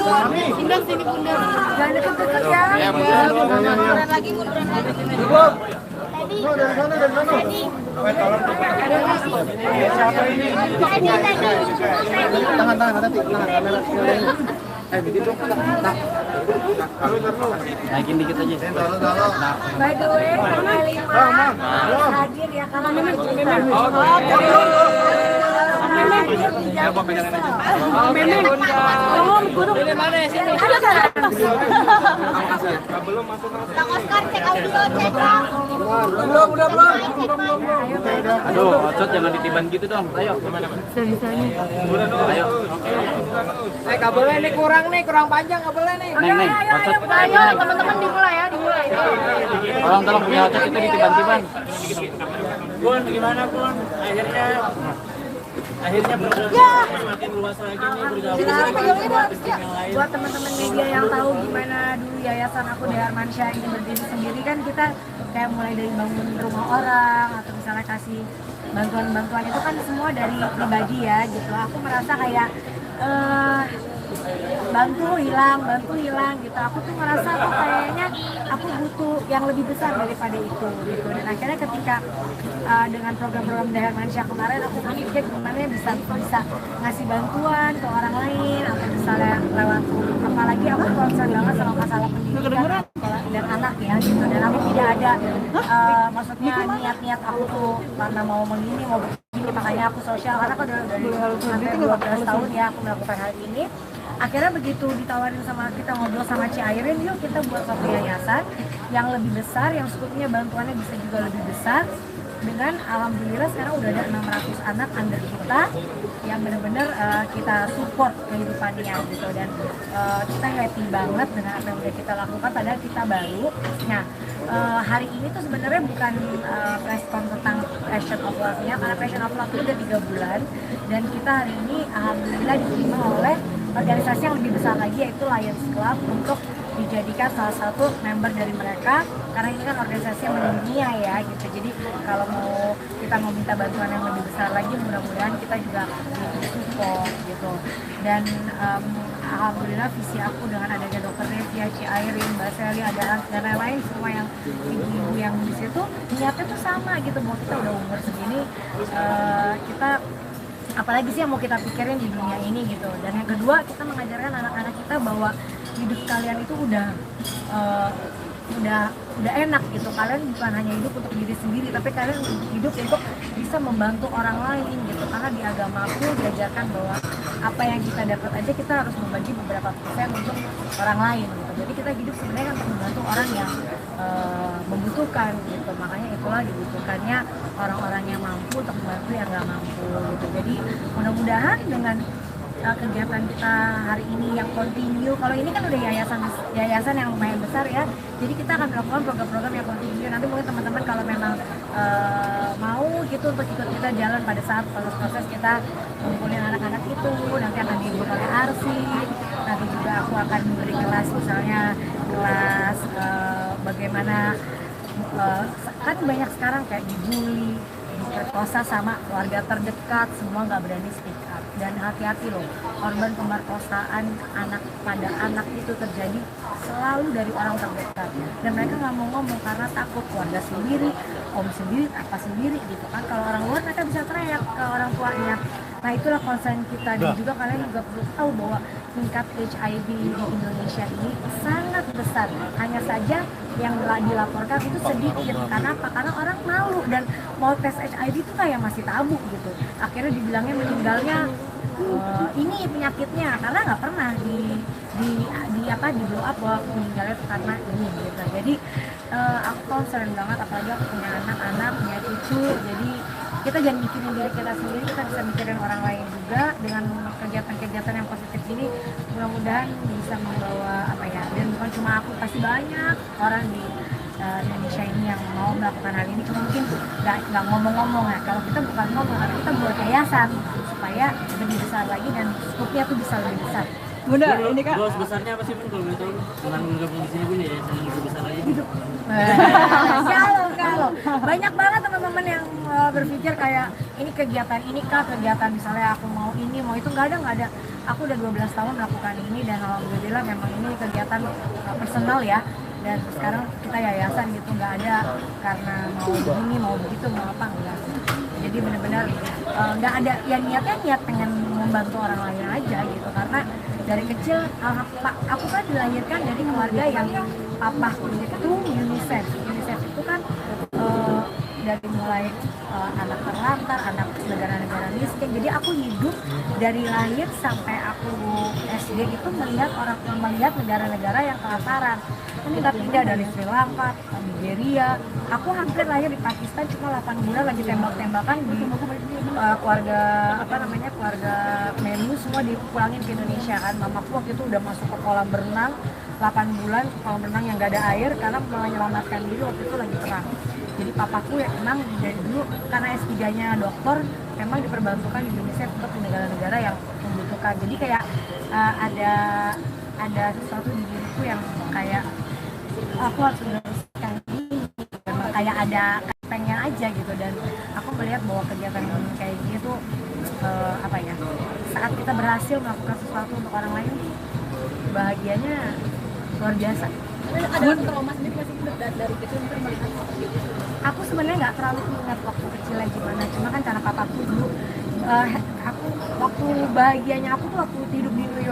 Sindan sini bunda. Jangan deket-deket ya. Munduran lagi. Tangan hati, tangan kamera. Naikin dikit aja. By the way, hadir ya karena memang Aduh, Ocot jangan ditiban gitu dong. Ayo, gimana? Ayo. Kabelnya ini kurang panjang kabelnya nih. Neng, Ocot. ayo teman-teman dimulai. Tolong punya Ocot itu ditiban-tiban. Bun, gimana Bun? Akhirnya semakin luas lagi nih bergabung buat teman-teman media yang tahu gimana dulu yayasan aku Deha Armansyah ini berdiri sendiri kan kita kayak mulai dari bangun rumah orang atau misalnya kasih bantuan itu kan semua dari pribadi ya gitu. Aku merasa kayak bantu hilang gitu. Aku tuh merasa kayaknya aku butuh yang lebih besar daripada itu gitu. Dan akhirnya ketika dengan program-program Deha Armansyah kemarin aku mikir gimana bisa ngasih bantuan ke orang lain atau misalnya lewat, apalagi aku concern banget sama masalah pendidikan dan anak ya gitu. Dan aku tidak ada maksudnya niat aku tuh karena mau begini makanya aku sosial, karena aku dari hampir 12 tahun ya aku melakukan hal ini. Akhirnya begitu ditawarin sama kita ngobrol sama Ci Airin, yuk kita buat satu yayasan yang lebih besar, yang skupnya bantuannya bisa juga lebih besar. Dengan alhamdulillah sekarang udah ada 600 anak under kita yang benar-benar kita support kehidupannya gitu. Dan kita happy banget dengan apa yang udah kita lakukan, padahal kita baru. Nah, hari ini tuh sebenarnya bukan press con tentang Passion of Love-nya, karena Passion of Love itu udah 3 bulan dan kita hari ini alhamdulillah diterima oleh organisasi yang lebih besar lagi, yaitu Lions Club, untuk dijadikan salah satu member dari mereka, karena ini kan organisasi yang mendunia ya gitu. Jadi kalau kita mau minta bantuan yang lebih besar lagi, mudah-mudahan kita juga support gitu. Dan alhamdulillah visi aku dengan adanya Dokter Nevia, Ci Airin, Mbak Sally, ada dan lain-lain semua yang ibu-ibu yang di situ niatnya tuh sama gitu. Mau kita udah umur segini, kita apalagi sih yang mau kita pikirin di dunia ini gitu. Dan yang kedua, kita mengajarkan anak-anak kita bahwa hidup kalian itu udah enak gitu. Kalian bukan hanya hidup untuk diri sendiri, tapi kalian hidup untuk bisa membantu orang lain gitu. Karena di agamaku diajarkan bahwa apa yang kita dapat aja kita harus membagi beberapa persen untuk orang lain gitu. Jadi kita hidup sebenarnya untuk membantu orang yang membutuhkan gitu. Makanya itulah dibutuhkannya orang-orang yang mampu untuk membantu yang nggak mampu gitu. Jadi mudah-mudahan dengan kegiatan kita hari ini yang continue, kalau ini kan udah yayasan yang lumayan besar ya, jadi kita akan melakukan program-program yang continue. Nanti mungkin teman-teman kalau memang mau gitu untuk ikut kita jalan pada saat proses kita ngumpulin anak-anak itu, nanti akan dibuat oleh Arsi. Nanti juga aku akan memberi kelas, misalnya kelas bagaimana kan banyak sekarang kayak dibully, diperkosa sama keluarga terdekat, semua nggak berani speak up. Dan hati-hati loh, korban pemerkosaan anak pada anak itu terjadi selalu dari orang terdekat, dan mereka nggak mau ngomong karena takut keluarga sendiri, om sendiri, apa sendiri gitu kan. Kalau orang luar mereka bisa teriak ke orang tuanya. Nah itulah concern kita. Dan juga kalian juga perlu tahu bahwa tingkat HIV di Indonesia ini sangat besar. Hanya saja yang dilaporkan itu sedikit. Karena apa? Karena orang malu dan mau tes HIV itu kayak masih tabu gitu. Akhirnya dibilangnya meninggalnya ini penyakitnya, karena nggak pernah di blow up bahwa meninggalnya karena ini gitu. Jadi aku concern banget, apalagi aku punya anak-anak, punya cucu. Jadi kita jangan mikirin diri kita sendiri, kita bisa mikirin orang lain juga. Dengan kegiatan-kegiatan yang positif ini mudah-mudahan bisa membawa apa ya, dan bukan cuma aku, pasti banyak orang di Indonesia ini yang mau melakukan hal ini. Cuma mungkin nggak ngomong-ngomong ya. Kalau kita bukan ngomong, tapi kita buat yayasan supaya lebih besar lagi dan skupnya tuh bisa lebih besar. Bunda, ini Kak. Goals besarnya apa sih Bun kalau boleh tahu? Dengan menggabung di sini Bun ya, yang lebih besar lagi. Hidup. Kalau banyak banget teman-teman yang berpikir kayak ini kegiatan ini kah, kegiatan misalnya aku mau ini mau itu, nggak ada. aku udah 12 tahun melakukan ini dan alhamdulillah memang ini kegiatan personal ya, dan sekarang kita yayasan gitu, nggak ada karena mau begini mau begitu mau apa, enggak. Jadi benar-benar nggak ada ya, niatnya niat pengen membantu orang lain aja gitu, karena dari kecil aku kan dilahirkan dari keluarga yang papaku itu UNICEF itu kan dari mulai anak terlantar, anak negara-negara miskin. Jadi aku hidup dari lahir sampai aku SD itu melihat negara-negara yang kelaparan. Kita pindah dari Sri Lanka, Nigeria. Aku hampir lahir di Pakistan cuma 8 bulan lagi tembak-tembakan di keluarga keluarga menu semua dipulangin ke Indonesia kan. Mamaku waktu itu udah masuk ke kolam berenang 8 bulan, kolam berenang yang gak ada air karena menyelamatkan diri waktu itu lagi perang. Jadi papaku yang memang dari dulu karena S3-nya dokter memang diperbantukan di Indonesia untuk negara-negara yang membutuhkan. Jadi kayak ada sesuatu di diriku yang kayak aku harus meneruskan ini, memang kayak ada pengen aja gitu. Dan aku melihat bahwa kegiatan kayak gini tuh saat kita berhasil melakukan sesuatu untuk orang lain, bahagianya luar biasa. Ada trauma sendiri masih dari kecil mungkin melihat seperti itu? Aku sebenarnya nggak terlalu ingat waktu kecilnya gimana, cuma kan karena papaku dulu aku waktu bahagianya aku tuh waktu hidup di New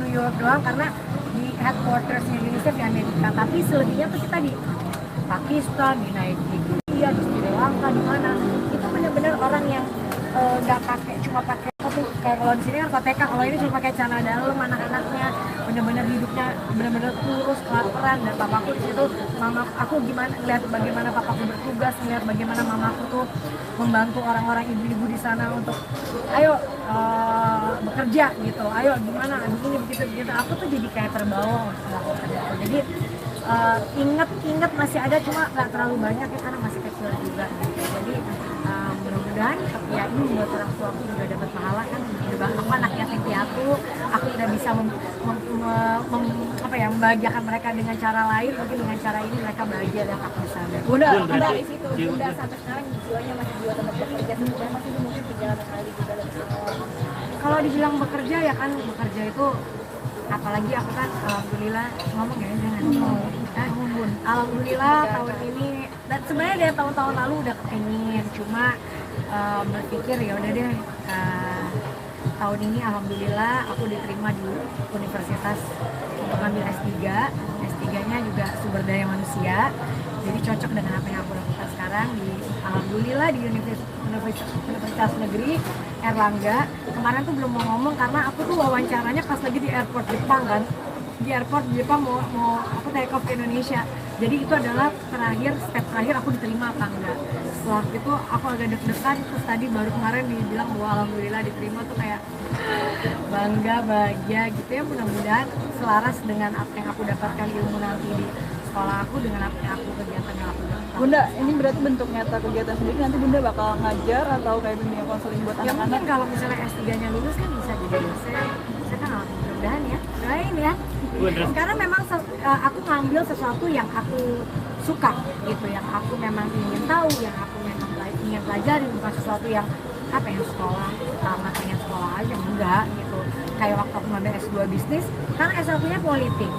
York doang karena di headquartersnya UNICEF di Amerika, tapi selebihnya tuh kita di Pakistan, di Nigeria, di Sri Lanka, di mana itu benar-benar orang yang nggak cuma pakai kayak kalau di sini kan KTK, kalau ini cuma pakai celana dalam, anak-anaknya benar-benar hidupnya benar-benar kurus, kelaparan. Dan papaku di situ, aku gimana lihat bagaimana papaku bertugas, lihat bagaimana mamaku tuh membantu orang-orang ibu-ibu di sana untuk ayo bekerja gitu, ayo gimana begini begitu. Aku tuh jadi kayak terbawa untuk melakukan itu. Jadi inget masih ada, cuma nggak terlalu banyak ya karena masih kecil juga gitu. Jadi mudah-mudahan ya ini membuat orang tua aku juga dapat pahala kan. Aku anak yatim piatu, aku tidak bisa membahagiakan mereka dengan cara lain, mungkin dengan cara ini mereka bahagia dan aku bisa. Bunda dari situ, Bunda sampai sekarang jiwanya masih jiwa tetap bekerja, sebenarnya masih mungkin perjalanan kali juga lebih awal. Kalau dibilang bekerja ya kan, bekerja itu apalagi aku kan alhamdulillah ngomong ya jangan ngomong. Alhamdulillah tahun ini, dan sebenarnya dari tahun-tahun lalu udah kepingin, cuma berpikir ya udah deh tahun ini alhamdulillah aku diterima di universitas untuk ambil S3. S3-nya juga sumber daya manusia, jadi cocok dengan apa yang aku lakukan sekarang di alhamdulillah di Universitas Negeri Erlangga. Kemarin tuh belum mau ngomong karena aku tuh wawancaranya pas lagi di airport Jepang kan, di airport Jepang mau aku take off ke Indonesia. Jadi itu adalah step terakhir aku diterima apa enggak. Setelah itu aku agak deg-degan, terus tadi baru kemarin dibilang bahwa alhamdulillah diterima, tuh kayak bangga, bahagia gitu ya. Mudah-mudahan selaras dengan apa yang aku dapatkan ilmu nanti di sekolah aku dengan apa yang kegiatan yang aku lakukan. Bunda, ini berarti bentuk nyata kegiatan sendiri, nanti Bunda bakal ngajar atau kayak dunia konseling buat Ya anak-anak? mungkin kalau misalnya S3-nya lulus kan bisa jadi dosen. Saya kan mudah-mudahan ya, doain ya. Karena memang aku ngambil sesuatu yang aku suka gitu, yang aku memang ingin tahu, yang aku memang ingin pelajari, bukan sesuatu yang sekolah, pengen sekolah aja, enggak gitu. Kayak waktu aku ngambil S2 bisnis, karena S1-nya politik,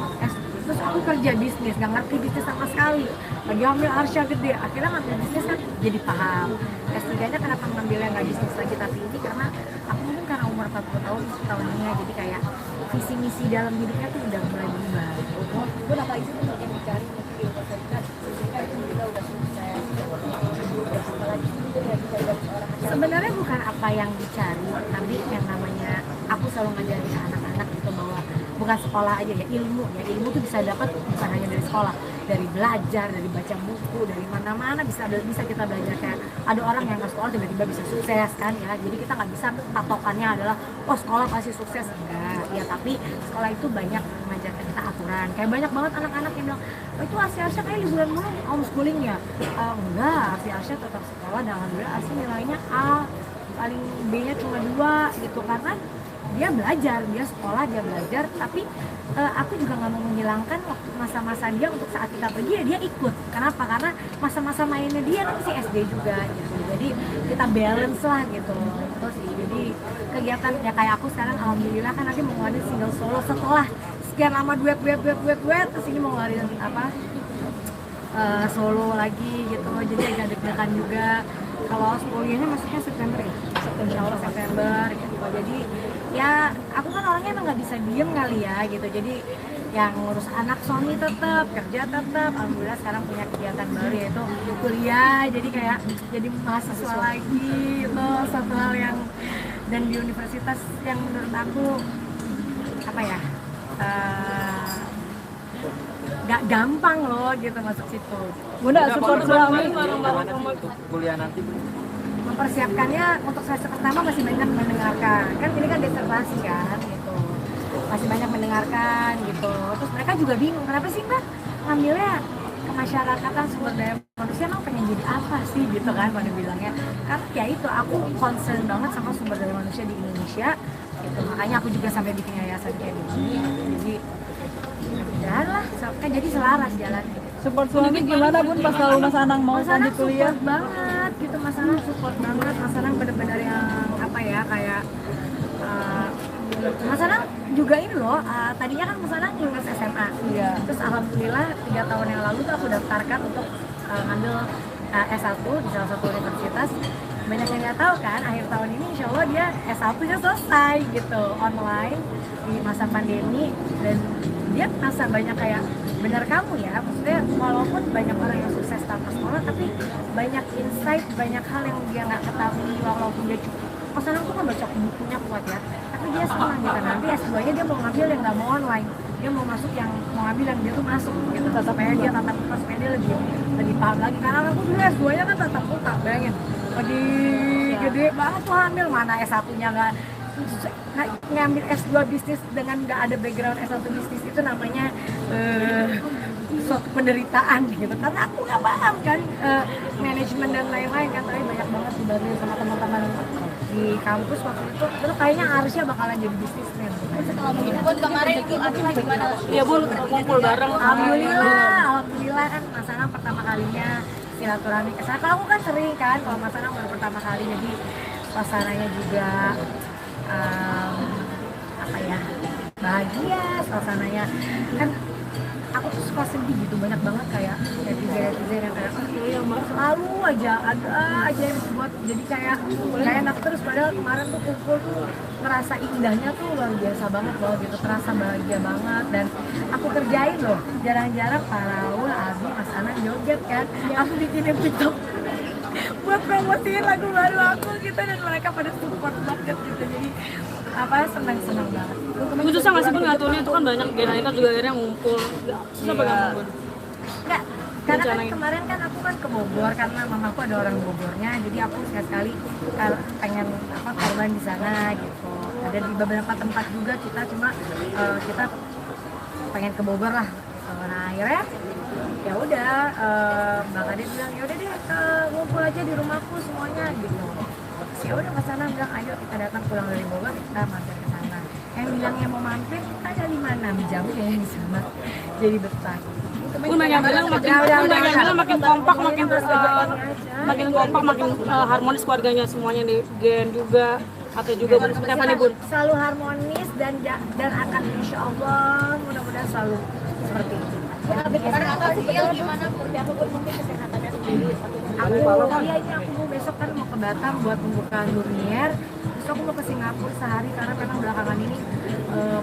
terus aku kerja bisnis, gak ngerti bisnis sama sekali, lagi ambil arsya gede, akhirnya ngambil bisnis kan jadi paham. S3-nya kenapa ngambilnya nggak bisnis lagi tapi ini, karena aku mungkin karena umur 40 tahun ini ya, jadi kayak visi misi dalam hidupnya tuh udah mulai berubah. Bunda, apa itu tuh yang dicari untuk ilmu sertifikat itu juga udah sukses, apalagi itu yang dicari dari orang. Sebenarnya bukan apa yang dicari, tapi yang namanya aku selalu ngajarin anak-anak gitu bahwa bukan sekolah aja ya, ilmu tuh bisa dapat bukan hanya dari sekolah, dari belajar, dari baca buku, dari mana-mana bisa kita belajar. Kayak ada orang yang nggak sekolah tiba-tiba bisa sukses kan ya, jadi kita nggak bisa patokannya adalah oh sekolah pasti sukses, enggak ya, tapi sekolah itu banyak mengajarkan kita aturan. Kayak banyak banget anak-anak yang bilang oh, itu Asya kayak liburan mulu homeschooling ya, enggak, Asya tetap sekolah dan alhamdulillah Asya nilainya A, paling B-nya cuma 2 gitu, karena dia belajar, dia sekolah, dia belajar. Tapi aku juga nggak mau menghilangkan waktu masa-masa dia untuk saat kita pergi ya dia ikut. Kenapa? Karena masa-masa mainnya dia kan masih SD juga gitu, jadi kita balance lah gitu. Itu sih, jadi kegiatan ya kayak aku sekarang alhamdulillah kan nanti mau ngeluarin single solo setelah sekian lama duet terus ini mau ngeluarin apa solo lagi gitu, jadi agak deg-degan juga. Kalau kuliahnya masuknya September ya, Insya Allah September gitu. Jadi ya aku kan orangnya emang nggak bisa diem kali ya gitu, jadi yang ngurus anak suami tetap, kerja tetap. Alhamdulillah sekarang punya kegiatan baru yaitu kuliah, jadi kayak jadi mahasiswa lagi itu satu hal yang, dan di universitas yang menurut aku apa ya gak gampang loh gitu masuk situ. Bunda support suami. Kuliah nanti Mempersiapkannya untuk semester pertama masih banyak mendengarkan, kan ini kan disertasi kan gitu, masih banyak mendengarkan gitu. Terus mereka juga bingung, kenapa sih Mbak ngambilnya kemasyarakatan sumber daya manusia, emang pengen jadi apa sih gitu kan pada bilangnya. Karena ya itu, aku concern banget sama sumber daya manusia di Indonesia gitu, makanya aku juga sampai bikin yayasan kayak gini. Jadi jalan lah, kan jadi selaras jalan. Support suami gimana Bun pas tahu Mas Anang mau lanjut kuliah? Support banget gitu, Mas Anang support banget. Mas Anang benar-benar yang apa ya, kayak Mas Anang juga ini loh, tadinya kan Mas Anang lulus SMA. Iya. Terus alhamdulillah 3 tahun yang lalu tuh aku daftarkan untuk ngambil S1 di salah satu universitas. Banyak yang nggak tahu kan, akhir tahun ini insya Allah dia S1-nya selesai gitu, online di masa pandemi. Dan dia merasa banyak kayak, benar kamu ya, maksudnya walaupun banyak orang yang sukses tanpa sekolah, tapi banyak insight, banyak hal yang dia nggak ketahui walaupun dia cukup. Mas Anang tuh kan baca bukunya kuat ya, tapi dia senang gitu. Nanti S2-nya dia mau ngambil yang nggak mau online, dia mau masuk yang mau ngambil yang dia tuh masuk gitu, supaya dia tatap muka, supaya dia lebih paham lagi. Karena aku dulu S2-nya kan tatap muka, bayangin gede banget tuh hamil, mana S1-nya nggak ngambil S2 bisnis dengan nggak ada background S1 bisnis, itu namanya suatu penderitaan gitu. Karena aku nggak paham kan manajemen dan lain-lain kan, tapi banyak banget dibantuin sama teman-teman di kampus waktu itu. Terus kayaknya harusnya bakalan jadi bisnismen. Setelah begini Bun, kemarin itu gimana? Iya Bun, kumpul bareng. Alhamdulillah kan Mas Anang pertama kalinya silaturahmi ke sana. Kalau aku kan sering kan, kalau Mas Anang baru pertama kali, jadi suasananya juga apa ya, bahagia suasananya kan. Aku tuh suka sedih gitu, banyak banget kayak netizen yang kayak selalu aja ada aja yang buat jadi kayak gak enak terus. Padahal kemarin tuh kumpul tuh ngerasa indahnya tuh luar biasa banget loh gitu, terasa bahagia banget. Dan aku kerjain loh, jarang-jarang Pak Raul, Abi, Mas Anang joget kan, aku bikinin TikTok buat promosiin lagu baru aku gitu, dan mereka pada support banget gitu. Jadi apa, senang banget. Itu susah nggak sih Bun ngaturnya, itu kan banyak generika juga akhirnya ngumpul. Susah apa gampang Bun? Enggak, karena kan kemarin kan aku kan ke Bogor karena mamaku ada orang Bogornya, jadi aku sekali pengen korban di sana gitu. Ada di beberapa tempat juga kita, cuma kita pengen ke Bogor lah gitu. Nah akhirnya ya udah Mbak Kadek bilang ya udah deh ngumpul aja di rumahku semuanya gitu. Ya udah Mas Anang bilang ayo kita datang pulang dari Bogor, kita mampir ke sana. Yang bilangnya mau mampir, kita ada 5-6 jam ya di sana, jadi betah. Bun banyak bilang makin kompak, makin kompak, makin harmonis keluarganya semuanya di Gen juga. Atau juga Bun seperti apa nih Bun? Selalu harmonis dan akan insya Allah mudah-mudahan selalu seperti itu. Kesehatan Sial gimana Bun? Aku pun mungkin kesehatannya sendiri. Iya ini aku mau besok kan mau ke Batam buat pembukaan Lurnier. Terus aku mau ke Singapura sehari karena memang belakangan ini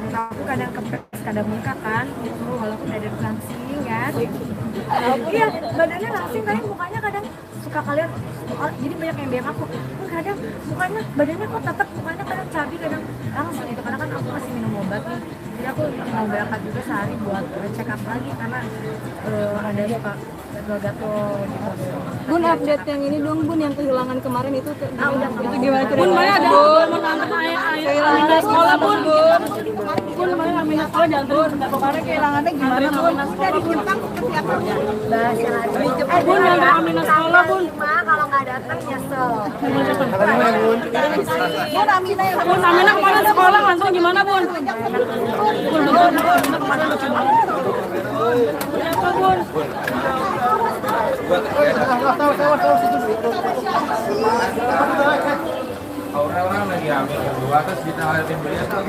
muka aku kadang kepes, kadang muka kan gitu, walaupun ada langsing kan. Iya badannya langsing, tapi mukanya kadang suka kalian, jadi banyak yang DM aku, kadang mukanya badannya kok tetap mukanya kadang cabi, kadang langsing itu karena kan aku masih minum obat nih. Jadi aku mau berangkat juga sehari buat check up lagi karena ada suka gatal gitu. Bun update yang ini dong Bun, yang kehilangan kemarin itu gimana Bun? Mana ada Bun kehilangan sekolah Bun. Bun mana Aminah sekolah jangan Bun. Kemarin kehilangannya gimana Bun? Udah di Jepang siapa? Bahasa lagi. Bun yang Aminah sekolah Bun. Kalau nggak datang nyesel. Bun Aminah kemarin sekolah langsung gimana Bun? Bun Bun. orang lagi hamil berdua terus ditawarin beliau tuh